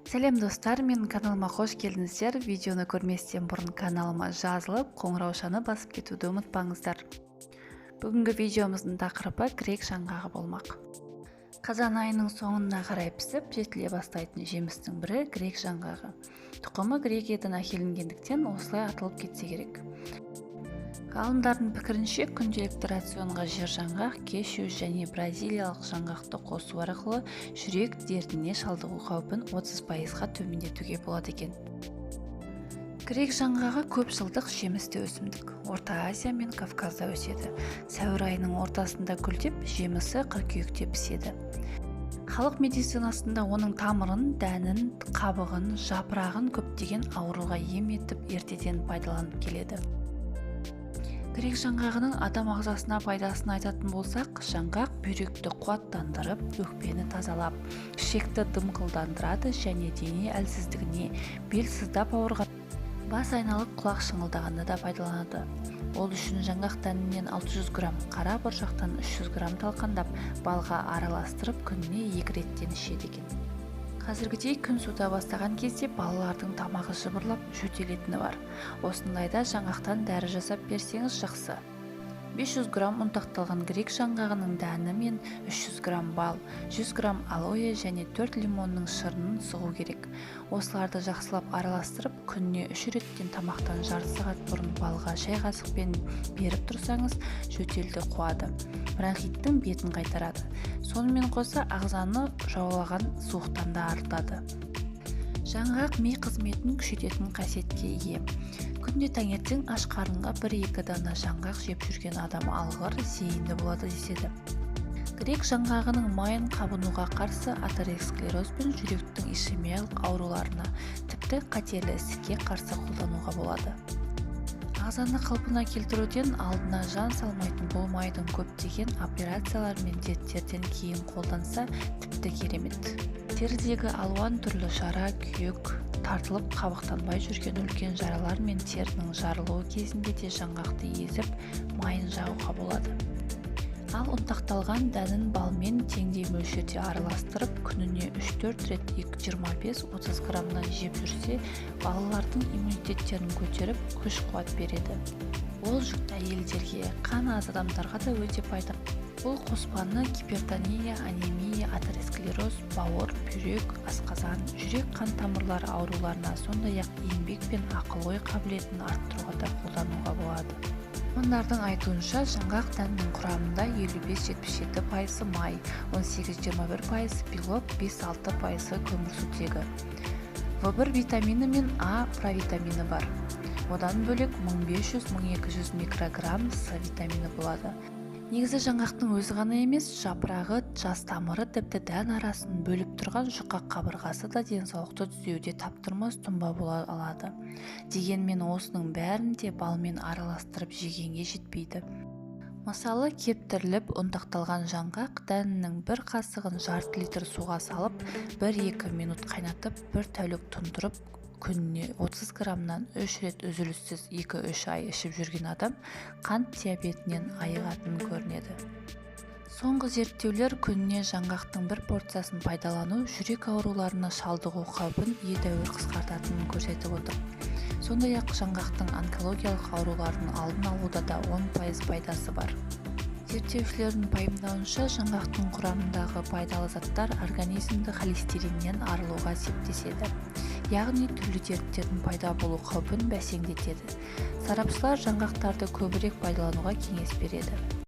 Сәлем достар, менің каналыма қош келдіңіздер. Видеоны көрместен бұрын каналыма жазылып, қоңыраушаны басып кетуді ұмытпаңыздар. Бүгінгі видеомыздың тақырыбы грек жаңғағы болмақ. Қазан айының соңына қарай пісіп, жетіле бастайтын жемістің бірі грек жаңғағы. Тұқымы Грекиядан әкелінгендіктен осылай аталып кетсе керек. Ғалымдардың пікірінше, күнделікті рационға жер жаңғақ, кешью және бразилиялық жаңғақты қосу арқылы жүрек дертіне шалдығу қаупін 30%-ға төмендетуге болады екен. Грек жаңғағы көп жылдық жемісті өсімдік. Орта Азия мен Кавказда өседі. Сәуір айының ортасында гүлдеп, жемісі қыркүйекте піседі. Халық медицинасында оның тамырын, дәнін, қабығын, жапырағын көптеген ауруға ем етіп ертеден пайдаланып келеді. Грек жаңғағының адам ағзасына пайдасын айтатын болсақ, жаңғақ бүйректі қуаттандырып, өкпені тазалап, ішекті дымқылдандырады және дене әлсіздігіне, бел сыздап ауырған, бас айналып құлақ шыңылдағанда да пайдаланады. Ол үшін жаңғақ дәнінен 600 грамм, қара бұршақтан 300 грамм талқандап, балға араластырып күніне 2 реттен ішеді екен. Қазіргідей күн суыта бастаған кезде балалардың тамағы жыбырлап жөтелетіні бар. Осындайда жаңғақтан дәрі жасап берсеңіз жақсы. 500 грамм ұнтақталған грек жаңғағының дәні мен 300 грамм бал, 100 грамм алоэ және 4 лимонның шырынын сығу керек. Осыларды жақсылап араластырып, күніне 3 реттен тамақтан жарты сағат бұрын балға шай қасықпен беріп тұрсаңыз, жөтелді қуады. Бронхиттің бетін қайтарады. Сонымен қоса ағзаны жаулаған суықтан да арылтады. Жаңғақ ми қызметін күшейтетін қасиетке ие. Күнде таңертең аш қарынға 1-2 дана жаңғақ жеп жүрген адам алғыр, зейінді болады деседі. Грек жаңғағының майын қабынуға қарсы атеросклероз бен жүректің ишемиялық ауруларына, тіпті қатерлі ісікке қарсы қолдануға болады. Ағзаны қалпына келтіруден алдына жан салмайтын бұл майдың көптеген операциялар мен дерттерден кейін қолданса, тіпті керемет. Терідегі алуан түрлі жара, күйік, тартылып қабықтанбай жүрген үлкен жаралар мен терінің жарылуы кезінде де жаңғақты езіп, майын жағуға болады. Ал ұнтақталған дәнін балмен теңдей мөлшерде араластырып, күніне 3-4 рет 25-30 граммнан жеп жүрсе, балалардың иммунитеттерін көтеріп, күш-қуат береді. Ол жүкті әйелдерге, қан аз адамдарға да өте пайдалы. Бұл қоспаны гипертония, анемия, атеросклероз, бауыр, бүйрек, асқазан, жүрек қан тамырлары ауруларына, сондай-ақ еңбек пен ақыл-ой қабілетін арттыруға да қолдануға болады. Мамандардың айтуынша, жаңғақ дәнінің құрамында 55-77% май, 18-21% белок, 5-6% көмірсутегі. В1 витамині мен А провитамині бар. Одан бөлек 1500-1200 микрограмм С витамині болады. Негізі жаңғақтың өзі ғана емес, жапырағы, жас тамыры, тіпті дән арасын бөліп тұрған жұқа қабырғасы да денсаулықты түзеуде таптырмас тұнба бола алады. Дегенмен осының бәрін де балмен араластырып жегенге жетпейді. Мысалы, кептіріліп ұнтақталған жаңғақ дәнінің 1 қасығын жарты литр суға салып, 1-2 минут қайнатып, 1 тәулік тұндырып, күніне 30 граммнан 3 рет үзіліссіз 2-3 ай ішіп жүрген адам қант диабетінен айығатын көрінеді. Соңғы зерттеулер күніне жаңғақтың 1 порциясын пайдалану жүрек ауруларына шалдығу қаупін едәуір қысқартатынын көрсетіп отыр. Сондай-ақ жаңғақтың онкологиялық аурулардың алдын алуда да 10% пайдасы бар. Зерттеушілердің пайымдауынша, жаңғақтың құрамындағы пайдалы заттар организмді холестериннен арылуға септеседі. Яғни түрлі дерттердің пайда болу қаупін бәсеңдетеді. Сарапшылар жаңғақтарды көбірек пайдалануға кеңес береді.